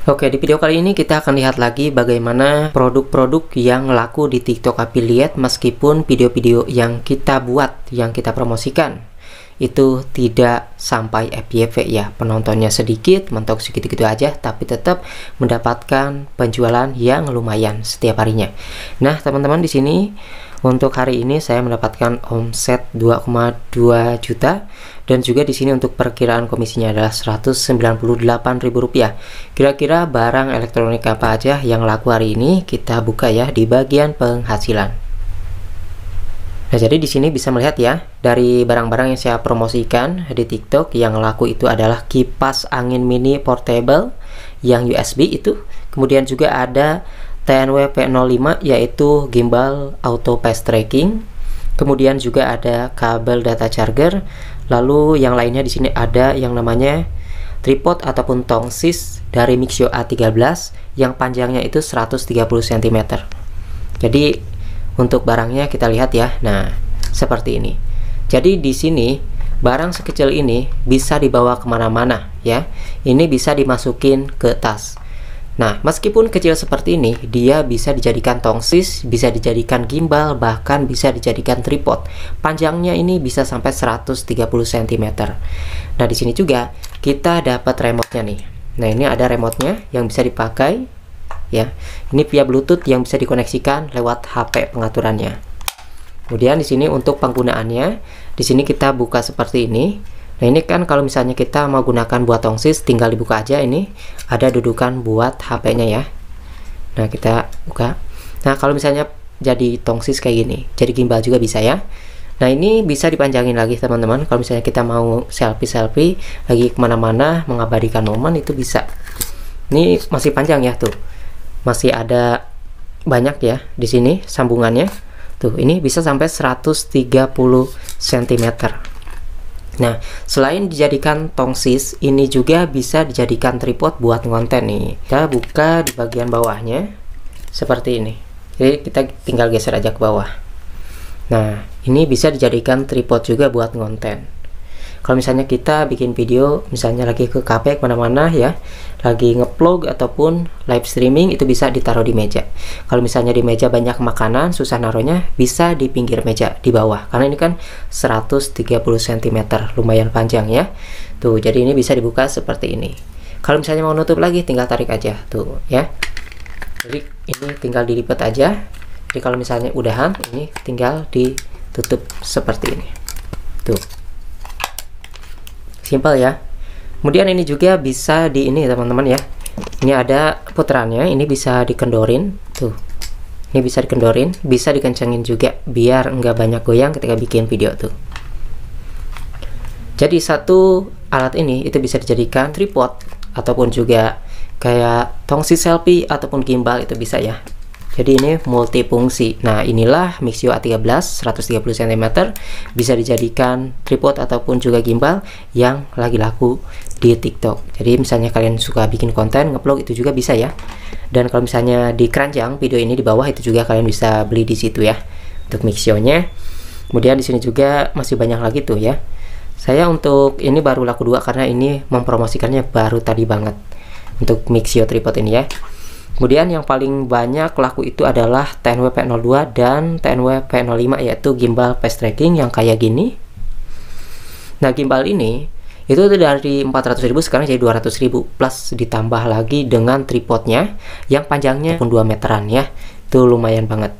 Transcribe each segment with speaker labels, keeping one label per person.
Speaker 1: Oke, di video kali ini kita akan lihat lagi bagaimana produk-produk yang laku di TikTok Affiliate meskipun video-video yang kita buat, yang kita promosikan itu tidak sampai FYP ya, penontonnya sedikit, mentok segitu-gitu aja, tapi tetap mendapatkan penjualan yang lumayan setiap harinya. Nah, teman-teman, di sini untuk hari ini saya mendapatkan omset 2,2 juta dan juga di sini untuk perkiraan komisinya adalah Rp198.000. Kira-kira barang elektronik apa aja yang laku hari ini? Kita buka ya di bagian penghasilan. Nah, jadi di sini bisa melihat ya, dari barang-barang yang saya promosikan di TikTok yang laku itu adalah kipas angin mini portable yang USB itu. Kemudian juga ada TNW P05 yaitu gimbal auto fast tracking. Kemudian juga ada kabel data charger. Lalu yang lainnya di sini ada yang namanya tripod ataupun tongsis dari Mixio A13 yang panjangnya itu 130 cm. Jadi untuk barangnya kita lihat ya. Nah, seperti ini. Jadi di sini barang sekecil ini bisa dibawa kemana-mana ya. Ini bisa dimasukin ke tas. Nah, meskipun kecil seperti ini, dia bisa dijadikan tongsis, bisa dijadikan gimbal, bahkan bisa dijadikan tripod. Panjangnya ini bisa sampai 130 cm. Nah, di sini juga kita dapat remote-nya nih. Nah, ini ada remote-nya yang bisa dipakai ya. Ini via Bluetooth yang bisa dikoneksikan lewat HP pengaturannya. Kemudian di sini untuk penggunaannya, di sini kita buka seperti ini. Nah, ini kan kalau misalnya kita mau gunakan buat tongsis, tinggal dibuka aja. Ini ada dudukan buat HP-nya ya. Nah, kita buka. Nah, kalau misalnya jadi tongsis kayak gini, jadi gimbal juga bisa ya. Nah, ini bisa dipanjangin lagi teman-teman. Kalau misalnya kita mau selfie-selfie lagi kemana-mana, mengabadikan momen, itu bisa. Ini masih panjang ya tuh. Masih ada banyak ya di sini sambungannya. Tuh, ini bisa sampai 130 cm. Nah, selain dijadikan tongsis, ini juga bisa dijadikan tripod buat ngonten nih. Kita buka di bagian bawahnya seperti ini. Jadi kita tinggal geser aja ke bawah. Nah, ini bisa dijadikan tripod juga buat ngonten. Kalau misalnya kita bikin video, misalnya lagi ke kafe kemana-mana ya, lagi ngevlog ataupun live streaming, itu bisa ditaruh di meja. Kalau misalnya di meja banyak makanan, susah naruhnya, bisa di pinggir meja di bawah. Karena ini kan 130 cm, lumayan panjang ya. Tuh, jadi ini bisa dibuka seperti ini. Kalau misalnya mau nutup lagi, tinggal tarik aja tuh ya. Jadi ini tinggal dilipat aja. Jadi kalau misalnya udahan, ini tinggal ditutup seperti ini. Tuh. Simpel ya. Kemudian ini juga bisa di ini teman-teman ya. Ini ada putarannya, ini bisa dikendorin tuh. Ini bisa dikendorin, bisa dikencangin juga biar nggak banyak goyang ketika bikin video tuh. Jadi satu alat ini itu bisa dijadikan tripod ataupun juga kayak tongsis selfie ataupun gimbal, itu bisa ya. Jadi ini multifungsi. Nah, inilah Mixio A13 130 cm, bisa dijadikan tripod ataupun juga gimbal yang lagi laku di TikTok. Jadi misalnya kalian suka bikin konten ngevlog, itu juga bisa ya. Dan kalau misalnya di keranjang video ini di bawah, itu juga kalian bisa beli di situ ya untuk Mixio-nya. Kemudian di sini juga masih banyak lagi tuh ya. Saya untuk ini baru laku 2 karena ini mempromosikannya baru tadi banget untuk Mixio tripod ini ya. Kemudian yang paling banyak laku itu adalah TNW P02 dan TNW P05 yaitu gimbal fast tracking yang kayak gini. Nah, gimbal ini itu dari 400.000 sekarang jadi 200.000 plus ditambah lagi dengan tripodnya yang panjangnya pun 2 meteran ya. Itu lumayan banget.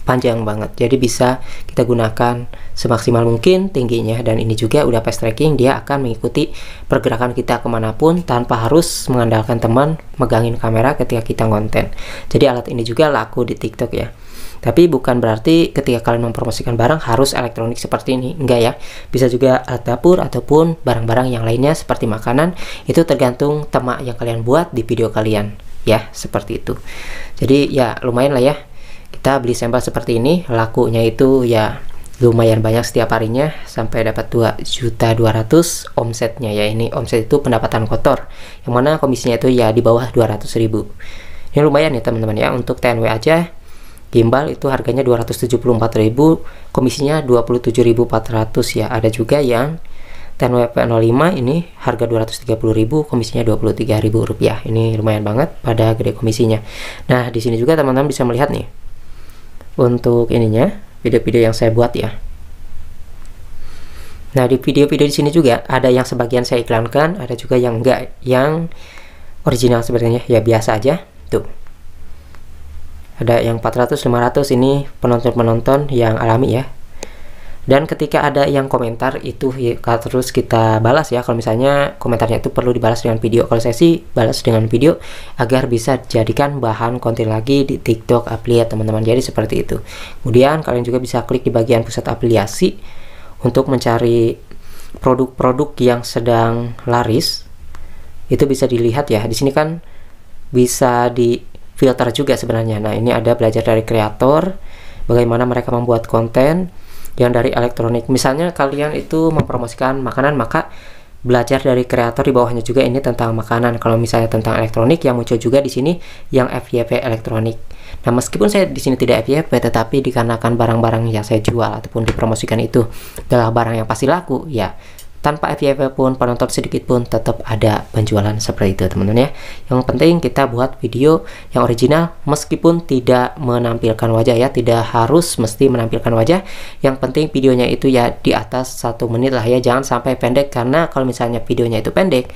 Speaker 1: Panjang banget. Jadi bisa kita gunakan semaksimal mungkin tingginya, dan ini juga udah fast tracking, dia akan mengikuti pergerakan kita kemanapun tanpa harus mengandalkan teman megangin kamera ketika kita ngonten. Jadi alat ini juga laku di TikTok ya. Tapi bukan berarti ketika kalian mempromosikan barang harus elektronik seperti ini, enggak ya. Bisa juga alat dapur ataupun barang-barang yang lainnya seperti makanan, itu tergantung tema yang kalian buat di video kalian ya, seperti itu. Jadi ya lumayan lah ya. Kita beli sampel seperti ini, lakunya itu ya lumayan banyak setiap harinya, sampai dapat 2.200.000 omsetnya ya. Ini omset itu pendapatan kotor, yang mana komisinya itu ya di bawah 200.000. Ini lumayan ya teman-teman ya. Untuk TNW aja gimbal itu harganya 274.000, komisinya 27.400 ya. Ada juga yang 10WP05 ini harga 230.000, komisinya Rp23.000. Ini lumayan banget pada gede komisinya. Nah, di sini juga teman-teman bisa melihat nih untuk ininya, video-video yang saya buat ya. Nah, di video-video di sini juga ada yang sebagian saya iklankan, ada juga yang enggak, yang original sebenarnya ya biasa aja. Tuh. Ada yang 400, 500, ini penonton-penonton yang alami ya. Dan ketika ada yang komentar itu ya, terus kita balas ya. Kalau misalnya komentarnya itu perlu dibalas dengan video. Kalau saya sih balas dengan video agar bisa dijadikan bahan konten lagi di TikTok Affiliate teman-teman. Jadi seperti itu. Kemudian kalian juga bisa klik di bagian pusat afiliasi untuk mencari produk-produk yang sedang laris. Itu bisa dilihat ya. Di sini kan bisa di filter juga sebenarnya. Nah, ini ada belajar dari kreator, bagaimana mereka membuat konten yang dari elektronik. Misalnya kalian itu mempromosikan makanan, maka belajar dari kreator di bawahnya juga ini tentang makanan. Kalau misalnya tentang elektronik, yang muncul juga di sini yang FYP elektronik. Nah, meskipun saya di sini tidak FYP, tetapi dikarenakan barang-barang yang saya jual ataupun dipromosikan itu adalah barang yang pasti laku, ya tanpa FYP pun, penonton sedikit pun tetap ada penjualan seperti itu teman-teman ya. Yang penting kita buat video yang original meskipun tidak menampilkan wajah ya, tidak harus mesti menampilkan wajah. Yang penting videonya itu ya di atas 1 menit lah ya, jangan sampai pendek, karena kalau misalnya videonya itu pendek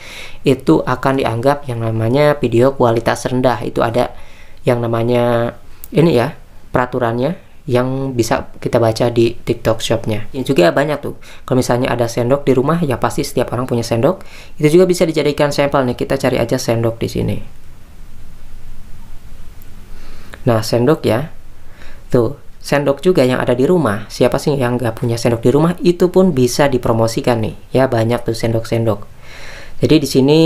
Speaker 1: itu akan dianggap yang namanya video kualitas rendah. Itu ada yang namanya ini ya, peraturannya yang bisa kita baca di TikTok Shop-nya. Ini juga banyak tuh. Kalau misalnya ada sendok di rumah, ya pasti setiap orang punya sendok. Itu juga bisa dijadikan sampel nih. Kita cari aja sendok di sini. Nah, sendok ya. Tuh, sendok juga yang ada di rumah. Siapa sih yang nggak punya sendok di rumah? Itu pun bisa dipromosikan nih. Ya, banyak tuh sendok-sendok. Jadi di sini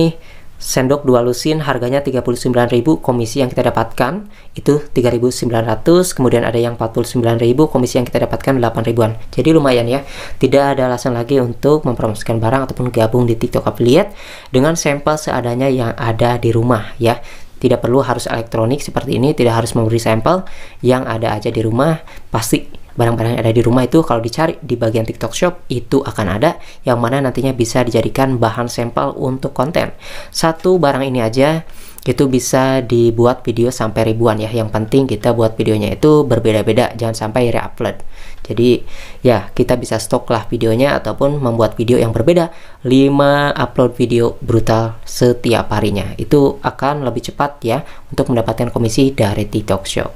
Speaker 1: sendok dua lusin harganya 39.000, komisi yang kita dapatkan itu 3.900, kemudian ada yang 49.000, komisi yang kita dapatkan 8.000-an. Jadi lumayan ya. Tidak ada alasan lagi untuk mempromosikan barang ataupun gabung di TikTok Affiliate dengan sampel seadanya yang ada di rumah ya. Tidak perlu harus elektronik seperti ini, tidak harus memberi sampel, yang ada aja di rumah. Pasti barang-barang yang ada di rumah itu kalau dicari di bagian TikTok Shop itu akan ada, yang mana nantinya bisa dijadikan bahan sampel untuk konten. Satu barang ini aja itu bisa dibuat video sampai ribuan ya. Yang penting kita buat videonya itu berbeda-beda, jangan sampai re-upload. Jadi ya kita bisa stok lah videonya ataupun membuat video yang berbeda, 5 upload video brutal setiap harinya. Itu akan lebih cepat ya untuk mendapatkan komisi dari TikTok Shop.